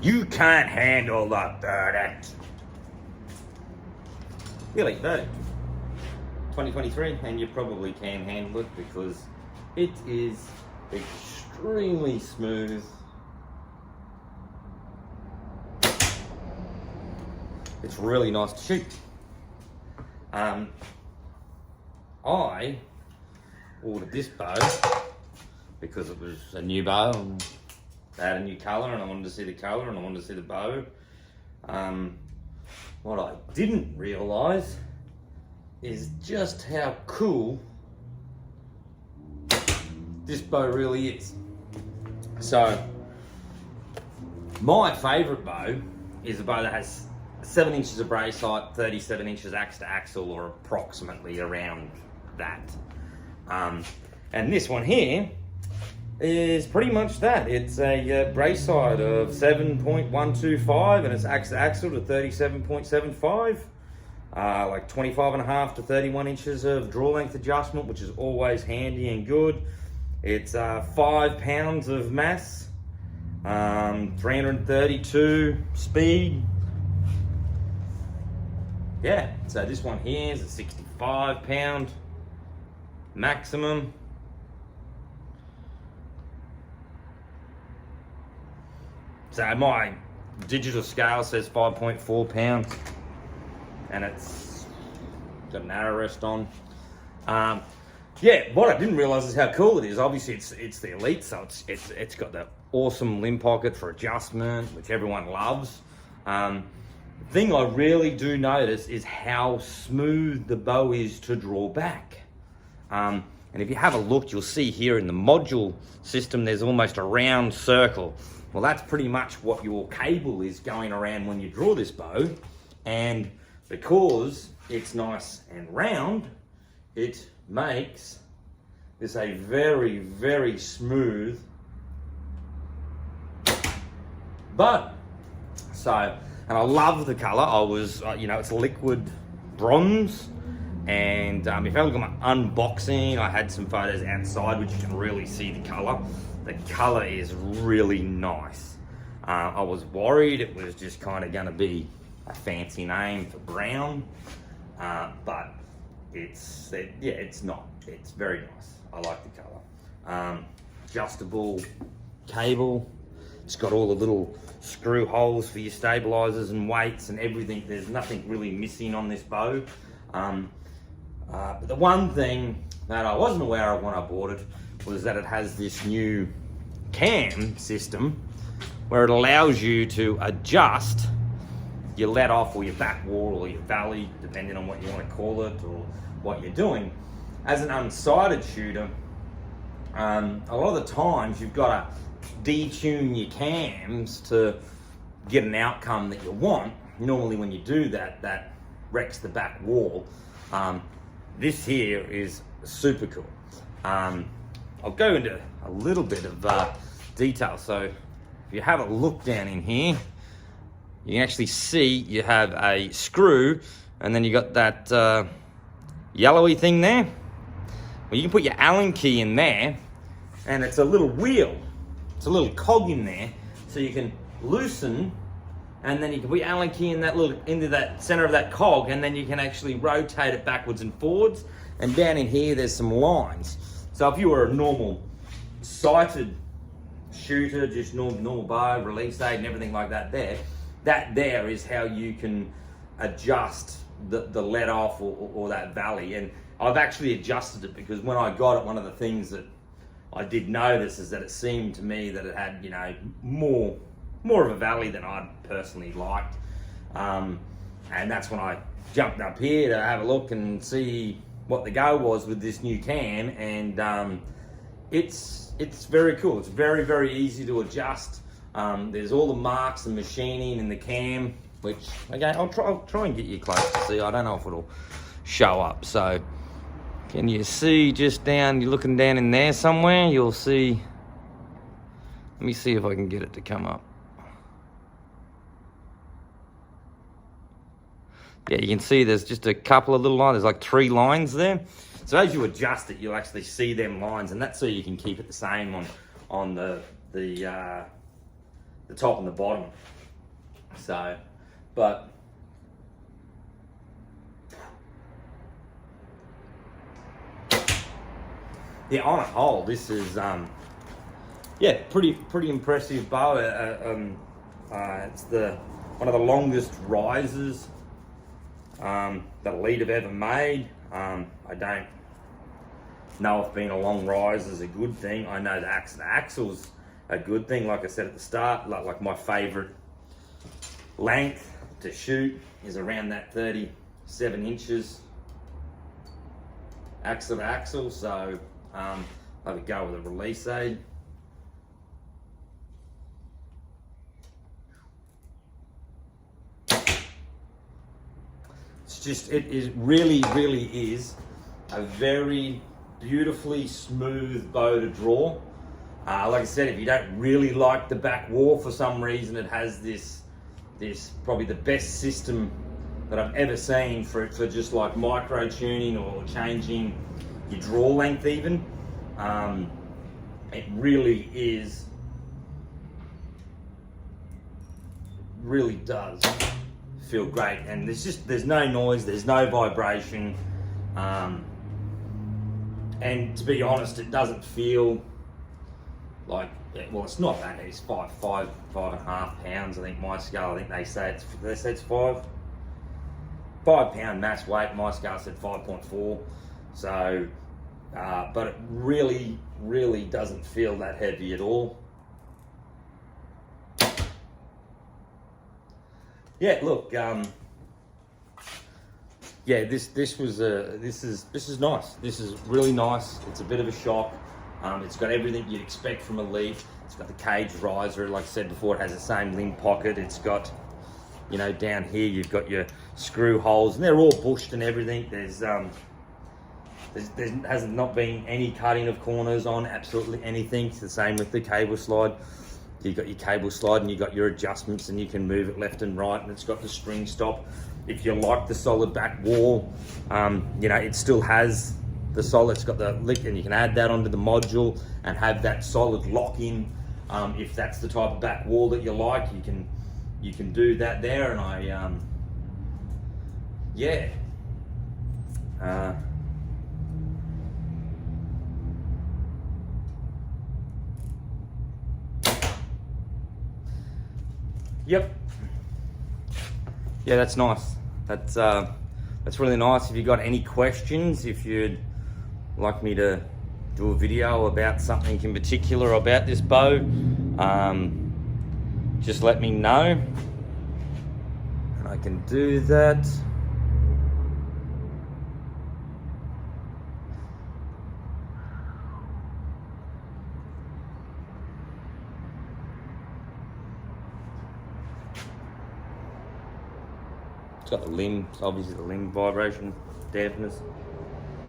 You can't handle the 30. Really, 30. 2023, and you probably can handle it because it is extremely smooth. It's really nice to shoot. I ordered this bow because it was a new bow and they had a new colour, and I wanted to see the colour and I wanted to see the bow. What I didn't realise is just how cool this bow really is. So, my favourite bow is a bow that has 7 inches of brace height, 37 inches axe to axle, or approximately around that. And this one here is pretty much that. It's a brace height of 7.125 and it's axe to axle to 37.75. Like 25.5 to 31 inches of draw length adjustment, which is always handy and good. It's 5 pounds of mass, 332 speed. Yeah, so this one here is a 65 pound maximum. So my digital scale says 5.4 pounds, and it's got an arrow rest on. Yeah, what I didn't realise is how cool it is. Obviously, it's the Elite, so it's got that awesome limb pocket for adjustment, which everyone loves. The thing I really do notice is how smooth the bow is to draw back. And if you have a look, you'll see here in the module system, there's almost a round circle. Well, that's pretty much what your cable is going around when you draw this bow. And because it's nice and round, it makes this a very, very smooth bow. So, and I love the color. I was, it's liquid bronze. And if you have a look at my unboxing, I had some photos outside which you can really see the color. The color is really nice. I was worried it was just kind of going to be a fancy name for brown, but it's not. It's very nice. I like the color. Adjustable cable. It's got all the little screw holes for your stabilizers and weights and everything. There's nothing really missing on this bow. But the one thing that I wasn't aware of when I bought it was that it has this new cam system where it allows you to adjust your let off or your back wall or your valley, depending on what you want to call it or what you're doing. As an unsighted shooter, a lot of the times you've got to detune your cams to get an outcome that you want. Normally when you do that, that wrecks the back wall. This here is super cool. I'll go into a little bit of detail. So if you have a look down in here, you can actually see you have a screw and then you got that yellowy thing there. Well, you can put your Allen key in there and it's a little wheel. It's a little cog in there, so you can loosen and then you can put your Allen key in that into that center of that cog, and then you can actually rotate it backwards and forwards. And down in here, there's some lines. So if you were a normal sighted shooter, just normal bow, release date and everything like that there is how you can adjust the let off or that valley. And I've actually adjusted it because when I got it, one of the things that I did notice is that it seemed to me that it had, more of a valley than I'd personally liked. And that's when I jumped up here to have a look and see what the go was with this new cam. And it's very cool. It's very, very easy to adjust. There's all the marks and machining in the cam, which, again, I'll try and get you close to see. I don't know if it'll show up. So can you see just down, you're looking down in there somewhere, you'll see, let me see if I can get it to come up. Yeah, you can see there's just a couple of little lines. There's like 3 lines there. So as you adjust it, you'll actually see them lines, and that's so you can keep it the same on the the top and the bottom. So, but yeah, on a whole, this is yeah, pretty impressive bow. It's one of the longest risers that Elite have ever made. I don't know if being a long riser is a good thing. I know the axle's a good thing. Like I said at the start, like my favorite length to shoot is around that 37 inches axle to axle. So I would go with a release aid. It really is a very beautifully smooth bow to draw. Like I said, if you don't really like the back wall for some reason, it has this probably the best system that I've ever seen for just like micro tuning or changing your draw length even. It really does feel great, and there's no noise, there's no vibration, and to be honest, it doesn't feel like, well, it's not that, it's five and a half pounds. I think my scale, I think they say it's 5 pound mass weight. My scale said 5.4. So but it really doesn't feel that heavy at all. Yeah, look, yeah, this is nice. This is really nice. It's a bit of a shock. It's got everything you'd expect from Elite. It's got the cage riser, like I said before. It has the same limb pocket. It's got, you know, down here you've got your screw holes, and they're all bushed and everything. There hasn't not been any cutting of corners on absolutely anything. It's the same with the cable slide. You've got your cable slide and you've got your adjustments, and you can move it left and right, and it's got the spring stop. If you like the solid back wall, you know, it still has the solid, it's got the lick, and you can add that onto the module and have that solid lock in. If that's the type of back wall that you like, you can do that there. And yeah. Yep. Yeah, that's nice. That's really nice. If you got any questions, if you'd like me to do a video about something in particular about this bow, just let me know, and I can do that. It's got the limb, obviously the limb vibration, dampness.